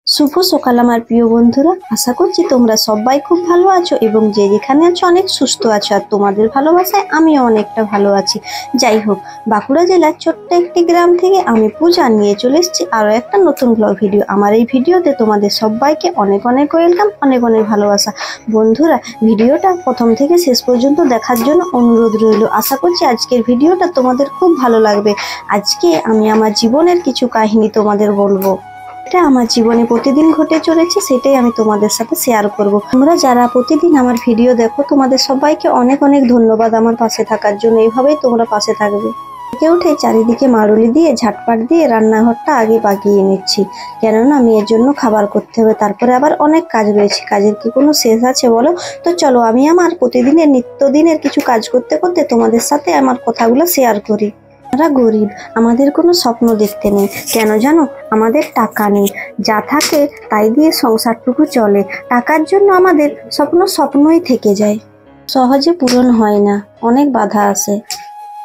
শুভ সকাল আমার প্রিয় বন্ধুরা, আশা করছি তোমরা সবাই খুব ভালো আছো এবং যে যেখানে আছো অনেক সুস্থ আছো। আর তোমাদের ভালোবাসায় আমিও অনেকটা ভালো আছি। যাই হোক, বাঁকুড়া জেলার ছোট্ট একটি গ্রাম থেকে আমি পূজা নিয়ে চলে এসেছি আরও একটা নতুন ব্লগ ভিডিও। আমার এই ভিডিওতে তোমাদের সবাইকে অনেক অনেক ওয়েলকাম, অনেক অনেক ভালোবাসা। বন্ধুরা, ভিডিওটা প্রথম থেকে শেষ পর্যন্ত দেখার জন্য অনুরোধ রইল। আশা করছি আজকের ভিডিওটা তোমাদের খুব ভালো লাগবে। আজকে আমি আমার জীবনের কিছু কাহিনী তোমাদের বলবো। এটা আমার জীবনে প্রতিদিন ঘটে চলেছে, সেটাই আমি তোমাদের সাথে শেয়ার করব। তোমরা যারা প্রতিদিন আমার ভিডিও দেখো, তোমাদের সবাইকে অনেক অনেক ধন্যবাদ আমার পাশে থাকার জন্য। এইভাবেই তোমরা পাশে থাকবে। উঠে চারিদিকে মারুলি দিয়ে ঝাটপাট দিয়ে রান্নাঘরটা আগে বাগিয়ে নিচ্ছি, কেননা মেয়ের জন্য খাবার করতে হবে। তারপরে আবার অনেক কাজ রয়েছে, কাজের কি কোনো শেষ আছে বলো? তো চলো আমি আমার প্রতিদিনের নিত্যদিনের কিছু কাজ করতে করতে তোমাদের সাথে আমার কথাগুলো শেয়ার করি। আমরা গরিব, আমাদের কোনো স্বপ্ন দেখতে নেই। কেন জানো? আমাদের টাকা নেই, যা থাকে তাই দিয়ে সংসারটুকু চলে। টাকার জন্য আমাদের স্বপ্নই থেকে যায়, সহজে পূরণ হয় না, অনেক বাধা আসে।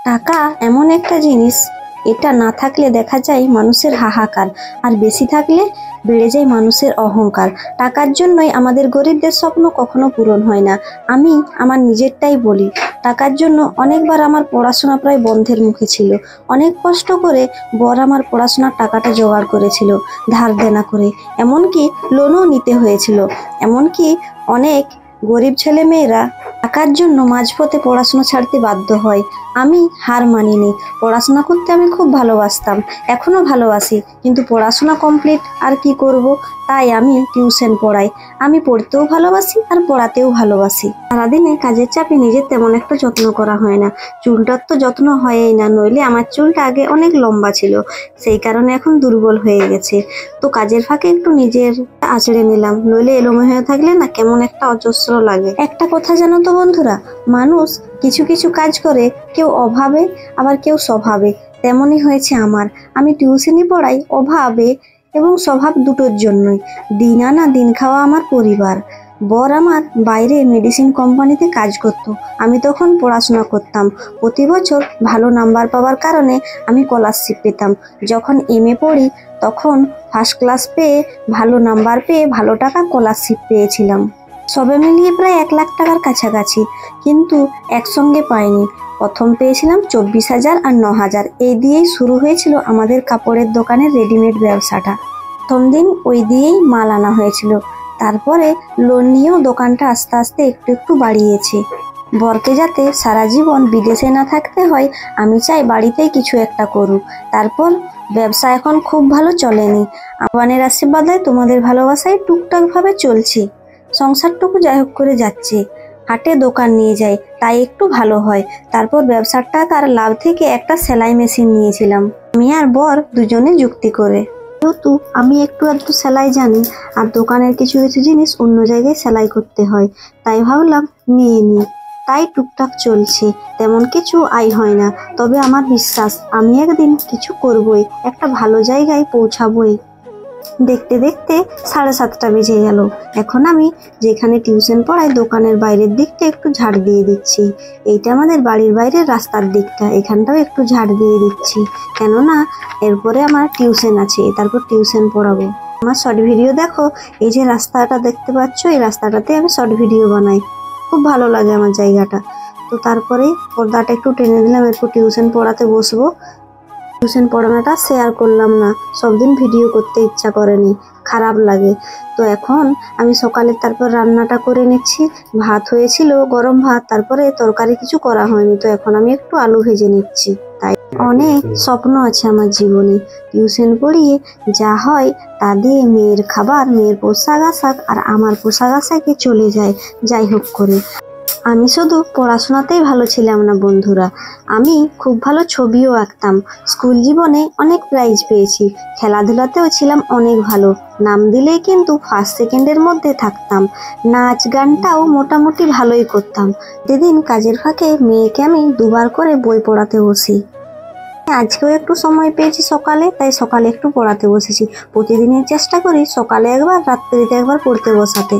টাকা এমন একটা জিনিস, এটা না থাকলে দেখা যায় মানুষের হাহাকার, আর বেশি থাকলে বেড়ে যায় মানুষের অহংকার। টাকার জন্যই আমাদের গরিবদের স্বপ্ন কখনো পূরণ হয় না। আমি আমার নিজেরটাই বলি, টাকার জন্য অনেকবার আমার পড়াশোনা প্রায় বন্ধের মুখে ছিল। অনেক কষ্ট করে বর আমার পড়াশোনার টাকাটা জোগাড় করেছিল, ধার দেনা করে, এমনকি লোনও নিতে হয়েছিল। এমনকি অনেক গরিব ছেলে মেয়েরা টাকার জন্য মাঝপথে পড়াশোনা ছাড়তে বাধ্য হয়। আমি হার মানিনি, পড়াশোনা করতে আমি খুব ভালোবাসতাম, এখনো ভালোবাসি, কিন্তু পড়াশোনা কমপ্লিট আর কি করব, তাই আমি টিউশন পড়াই। আমি পড়তেও ভালোবাসি আর পড়াতেও ভালোবাসি। সারাদিনে কাজের চাপে নিজের তেমন একটা যত্ন করা হয় না। চুলটার তো যত্ন হয়ই না, নইলে আমার চুলটা আগে অনেক লম্বা ছিল, সেই কারণে এখন দুর্বল হয়ে গেছে। তো কাজের ফাঁকে একটু নিজের আঁচড়ে নিলাম, নইলে এলোমে হয়ে থাকলে না কেমন একটা অজস্র লাগে। একটা কথা জানো তো বন্ধুরা, মানুষ কিছু কিছু কাজ করে, কেউ অভাবে আবার কেউ স্বভাবে। তেমনই হয়েছে আমার। আমি টিউশনি পড়াই অভাবে এবং স্বভাব দুটোর জন্যই। দিন আনা দিন খাওয়া আমার পরিবার। বর আমার বাইরে মেডিসিন কোম্পানিতে কাজ করত, আমি তখন পড়াশোনা করতাম। প্রতি বছর ভালো নাম্বার পাওয়ার কারণে আমি স্কলারশিপ পেতাম। যখন এমএ পড়ি তখন ফার্স্ট ক্লাস পেয়ে, ভালো নাম্বার পেয়ে ভালো টাকা স্কলারশিপ পেয়েছিলাম। সবে মিলিয়ে প্রায় 1 লাখ টাকার কাছাকাছি, কিন্তু একসঙ্গে পাইনি। প্রথম পেয়েছিলাম 24,000 আর 9,000। এই দিয়েই শুরু হয়েছিল আমাদের কাপড়ের দোকানের রেডিমেড ব্যবসাটা। প্রথম দিন ওই দিয়েই মাল আনা হয়েছিল, তারপরে লোন নিয়েও দোকানটা আস্তে আস্তে একটু একটু বাড়িয়েছে। বরকে যাতে সারা জীবন বিদেশে না থাকতে হয়, আমি চাই বাড়িতেই কিছু একটা করুক। তারপর ব্যবসা এখন খুব ভালো চলেনি, ভগবানের আশীর্বাদে তোমাদের ভালোবাসায় টুকটাক ভাবে চলছে। সংসারটুকু যাই হোক করে যাচ্ছে। হাটে দোকান নিয়ে যাই, তাই একটু ভালো হয়। তারপর ব্যবসার টাকার লাভ থেকে একটা সেলাই মেশিন নিয়েছিলাম, আমি আর বর দুজনে যুক্তি করে। যেহেতু আমি একটু একটু সেলাই জানি, আর দোকানের কিছু কিছু জিনিস অন্য জায়গায় সেলাই করতে হয়, তাই ভাবলাম নিয়ে নিই। তাই টুকটাক চলছে, তেমন কিছু আয় হয় না, তবে আমার বিশ্বাস আমি একদিন কিছু করবই, একটা ভালো জায়গায় পৌঁছাবই। দেখতে দেখতে 7:30 বেজে গেল। এখন আমি যেখানে টিউশন পড়াই দোকানের বাইরের দিকটা একটু ঝাড় দিয়ে দিচ্ছি। এইটা আমাদের বাড়ির বাইরের রাস্তার দিকটা, এখানটাও একটু ঝাড় দিয়ে দিচ্ছি, কেননা এরপরে আমার টিউশন আছে, তারপর টিউশন পড়াবো। আমার শর্ট ভিডিও দেখো, এই যে রাস্তাটা দেখতে পাচ্ছ, এই রাস্তাটাতে আমি শর্ট ভিডিও বানাই, খুব ভালো লাগে আমার জায়গাটা। তো তারপরে পর্দাটা একটু টেনে দিলাম, এরপর টিউশন পড়াতে বসবো। টিউশন পড়ানোটা শেয়ার করলাম না, সব দিন ভিডিও করতে ইচ্ছা করেনি, খারাপ লাগে। তো এখন আমি সকালে তারপর রান্নাটা করে নিচ্ছি। ভাত হয়েছিল, গরম ভাত, তারপরে তরকারি কিছু করা হয়নি, তো এখন আমি একটু আলু ভেজে নিচ্ছি। তাই অনেক স্বপ্ন আছে আমার জীবনে। টিউশন পড়িয়ে যা হয় তা দিয়ে মেয়ের খাবার, মেয়ের পোশাক আশাক আর আমার পোশাক আশাকে চলে যায় যাই হোক করে। আমি শুধু পড়াশোনাতেই ভালো ছিলাম না বন্ধুরা, আমি খুব ভালো ছবিও আঁকতাম। স্কুল জীবনে অনেক প্রাইজ পেয়েছি, খেলাধুলাতেও ছিলাম অনেক ভালো, নাম দিলেই কিন্তু ফার্স্ট সেকেন্ডের মধ্যে থাকতাম। নাচ গানটাও মোটামুটি ভালোই করতাম। সেদিন কাজের ফাঁকে মেয়েকে আমি 2বার করে বই পড়াতে বসি। আজকেও একটু সময় পেয়েছি সকালে, তাই সকালে একটু পড়াতে বসেছি। প্রতিদিনের চেষ্টা করি সকালে একবার, রাত্রিতে একবার পড়তে বসাতে।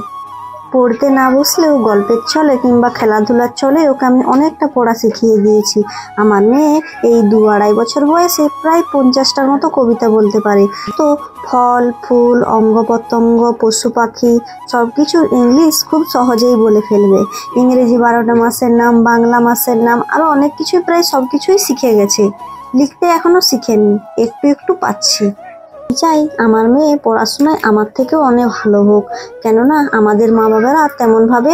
পড়তে না বসলেও গল্পের ছলে কিংবা খেলাধুলার ছলে ওকে আমি অনেকটা পড়া শিখিয়ে দিয়েছি। আমার মেয়ে এই 2-2.5 বছর বয়সে প্রায় 50টার মতো কবিতা বলতে পারে। তো ফল ফুল অঙ্গ প্রত্যঙ্গ পশু পাখি সব কিছুর ইংলিশ খুব সহজেই বলে ফেলবে। ইংরেজি 12টা মাসের নাম, বাংলা মাসের নাম, আরও অনেক কিছুই, প্রায় সব কিছুই শিখে গেছে। লিখতে এখনো শিখেনি, একটু একটু পাচ্ছি। চাই আমার মেয়ে পড়াশোনায় আমার থেকেও অনেক ভালো হোক, কেননা আমাদের মা বাবারা তেমনভাবে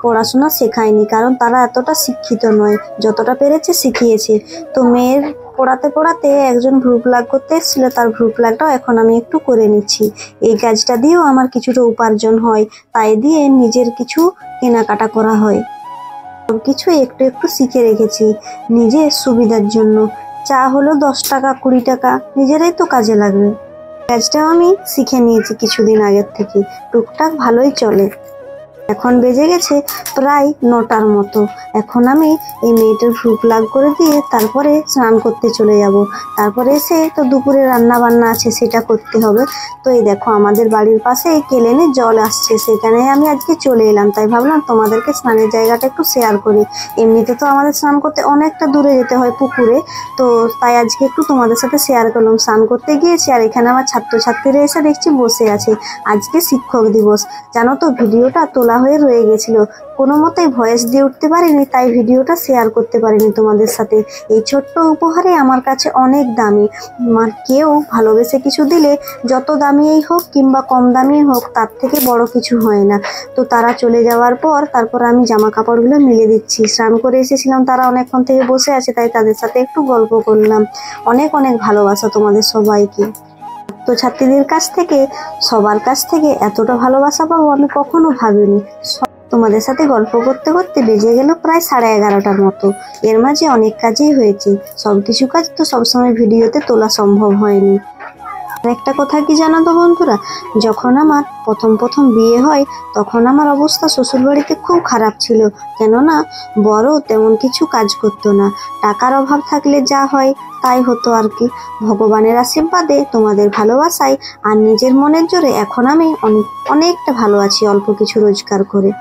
পড়াশোনা শেখায়নি, কারণ তারা এতটা শিক্ষিত নয়, যতটা পেরেছে শিখিয়েছে। তো মেয়ের পড়াতে পড়াতে একজন গ্রুপ প্লাগ করতে এসেছিল, তার গ্রুপ প্লাগটাও এখন আমি একটু করে নিচ্ছি। এই কাজটা দিয়েও আমার কিছুটা উপার্জন হয়, তাই দিয়ে নিজের কিছু কেনাকাটা করা হয়। সব কিছু একটু একটু শিখে রেখেছি নিজের সুবিধার জন্য। চা হলো 10 টাকা 20 টাকা, নিজেরাই তো কাজে লাগবে। কাজটাও আমি শিখে নিয়েছি কিছুদিন আগের থেকে, টুকটাক ভালোই চলে। এখন বেজে গেছে প্রায় 9টার মতো। এখন আমি এই মেয়েটার ভ্রু প্লাগ করে দিয়ে তারপরে স্নান করতে চলে যাব। তারপরে এসে তো দুপুরে রান্না বান্না আছে, সেটা করতে হবে। তো এই দেখো আমাদের বাড়ির পাশে কেলেনে জল আসছে, সেখানে আমি আজকে চলে এলাম, তাই ভাবলাম তোমাদেরকে স্নানের জায়গাটা একটু শেয়ার করি। এমনিতে তো আমাদের স্নান করতে অনেকটা দূরে যেতে হয় পুকুরে, তো তাই আজকে একটু তোমাদের সাথে শেয়ার করলাম। স্নান করতে গিয়েছি আর এখানে আমার ছাত্রছাত্রীরা এসে দেখছি বসে আছে। আজকে শিক্ষক দিবস, জানো তো ভিডিওটা তোলা হয়ে রয়ে গেছিল, কোনো মতেই ভয়েস দিয়ে উঠতে পারিনি, তাই ভিডিওটা শেয়ার করতে পারিনি তোমাদের সাথে। এই ছোট্ট উপহারে আমার কাছে অনেক দামি। কেউ ভালোবেসে কিছু দিলে যত দামিই হোক কিংবা কম দামি হোক, তার থেকে বড় কিছু হয় না। তো তারা চলে যাওয়ার পর তারপর আমি জামা কাপড়গুলো মিলে দিচ্ছি। স্নান করে এসেছিলাম, তারা অনেকক্ষণ থেকে বসে আছে, তাই তাদের সাথে একটু গল্প করলাম। অনেক অনেক ভালোবাসা তোমাদের সবাইকে। তো ছাত্রীদের কাছ থেকে, সবার কাছ থেকে এতটা ভালোবাসা পাবো আমি কখনো ভাবিনি। তোমাদের সাথে গল্প করতে করতে বেজে গেল প্রায় 11:30টার মতো। এর মাঝে অনেক কাজই হয়েছে, সব কিছু কাজ তো সবসময় ভিডিওতে তোলা সম্ভব হয়নি। একটা কথা কি জানো তো বন্ধুরা, যখন আমার প্রথম বিয়ে হয় তখন আমার অবস্থা শ্বশুরবাড়িতে খুব খারাপ ছিল, কেননা বড় তেমন কিছু কাজ করতো না। টাকার অভাব থাকলে যা হয় তাই হতো আর কি। ভগবানের আশীর্বাদে, তোমাদের ভালোবাসায় আর নিজের মনের জোরে এখন আমি অনেকটা ভালো আছি, অল্প কিছু রোজগার করে।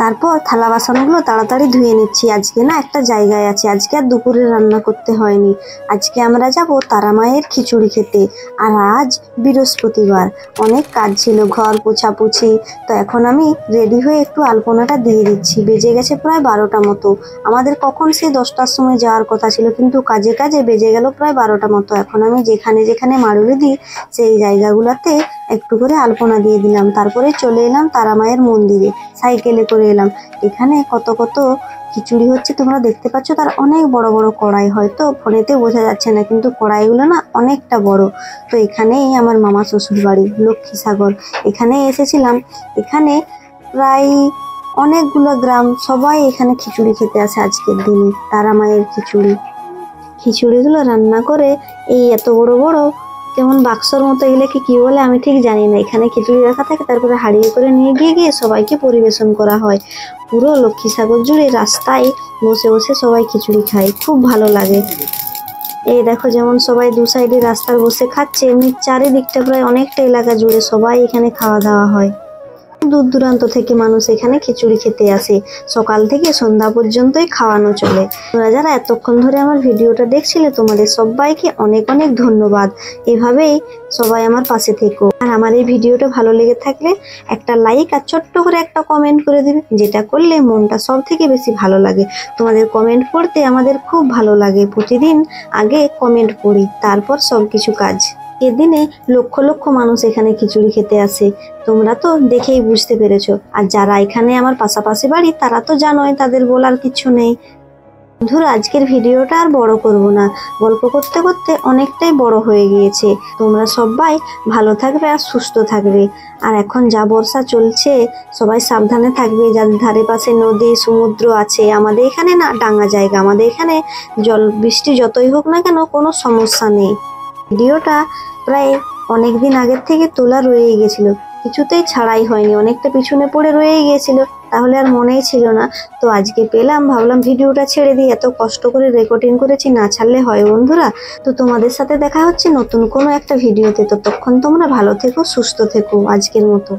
তারপর থালা বাসনগুলো তাড়াতাড়ি ধুয়ে নিচ্ছি। আজকে না একটা জায়গায় আছে, আজকে আর দুপুরে রান্না করতে হয়নি। আজকে আমরা যাব তারা মায়ের খিচুড়ি খেতে। আর আজ বৃহস্পতিবার, অনেক কাজ ছিল, ঘর পোছাপুছি। তো এখন আমি রেডি হয়ে একটু আলপনাটা দিয়ে দিচ্ছি। বেজে গেছে প্রায় 12টা মতো। আমাদের কখন সেই 10টার সময় যাওয়ার কথা ছিল, কিন্তু কাজে কাজে বেজে গেল প্রায় 12টা মতো। এখন আমি যেখানে যেখানে মাড়ুলি দিই সেই জায়গাগুলোতে একটু করে আলপনা দিয়ে দিলাম। তারপরে চলে এলাম তারা মায়ের মন্দিরে, সাইকেলে করে এলাম। এখানে কত কত খিচুড়ি হচ্ছে তোমরা দেখতে পাচ্ছ, তার অনেক বড় বড় কড়াই, হয়তো ফোনেতে বোঝা যাচ্ছে না, কিন্তু কড়াইগুলো না অনেকটা বড়। তো এখানেই আমার মামা শ্বশুর বাড়ি লক্ষ্মীসাগর, এখানে এসেছিলাম। এখানে প্রায় অনেকগুলো গ্রাম, সবাই এখানে খিচুড়ি খেতে আসে আজকের দিনে। তারা মায়ের খিচুড়িগুলো রান্না করে এই এত বড় বড় কেমন বাক্সর মতো, এগুলোকে কি বলে আমি ঠিক জানি না। এখানে খিচুড়ি রাখা থাকে, তারপরে হাঁড়িয়ে করে নিয়ে গিয়ে সবাইকে পরিবেশন করা হয়। পুরো লক্ষ্মীসাগর জুড়ে রাস্তায় বসে বসে সবাই খিচুড়ি খায়, খুব ভালো লাগে। এই দেখো যেমন সবাই দু সাইডে রাস্তার বসে খাচ্ছে, এমনি চারিদিকটা প্রায় অনেকটা এলাকা জুড়ে সবাই এখানে খাওয়া দাওয়া হয়। দূর দূরান্ত থেকে মানুষ এখানে খিচুড়ি খেতে আসে, সকাল থেকে সন্ধ্যা পর্যন্তই খাওয়ানো চলে। তোমরা যারা এতক্ষণ ধরে আমার ভিডিওটা দেখছিলে, তোমাদের সবাইকে অনেক অনেক ধন্যবাদ। এভাবেই সবাই আমার পাশে থেকো। আর আমার এই ভিডিওটা ভালো লেগে থাকলে একটা লাইক আর ছোট্ট করে একটা কমেন্ট করে দিবে, যেটা করলে মনটা সব থেকে বেশি ভালো লাগে। তোমাদের কমেন্ট পড়তে আমাদের খুব ভালো লাগে। প্রতিদিন আগে কমেন্ট পড়ি, তারপর সব কিছু কাজ। এদিনে লক্ষ লক্ষ মানুষ এখানে খিচুড়ি খেতে আসে, তোমরা তো দেখেই বুঝতে পেরেছো। আর যারা এখানে আমার পাশাপাশি বাড়ি তারা তো জানোই, তাদের বলার কিছু নেই। বন্ধুরা আজকের ভিডিওটা আর বড় করব না, গল্প করতে করতে অনেকটাই বড় হয়ে গিয়েছে। তোমরা সবাই ভালো থাকবে আর সুস্থ থাকবে। আর এখন যা বর্ষা চলছে, সবাই সাবধানে থাকবে। যাদের ধারে পাশে নদী সমুদ্র আছে, আমাদের এখানে না ডাঙা জায়গা, আমাদের এখানে জল বৃষ্টি যতই হোক না কেন কোনো সমস্যা নেই। ভিডিওটা প্রায় অনেক দিন আগের থেকে তোলা রয়েই গেছিল, কিছুতেই ছাড়াই হয়নি, অনেকটা পিছনে পড়ে রয়েই গিয়েছিল, তাহলে আর মনেই ছিল না। তো আজকে পেলাম, ভাবলাম ভিডিওটা ছেড়ে দিই। এত কষ্ট করে রেকর্ডিং করেছি, না ছাড়লে হয় বন্ধুরা। তো তোমাদের সাথে দেখা হচ্ছে নতুন কোনো একটা ভিডিওতে। ততক্ষণ তোমরা ভালো থেকো, সুস্থ থেকো, আজকের মতো।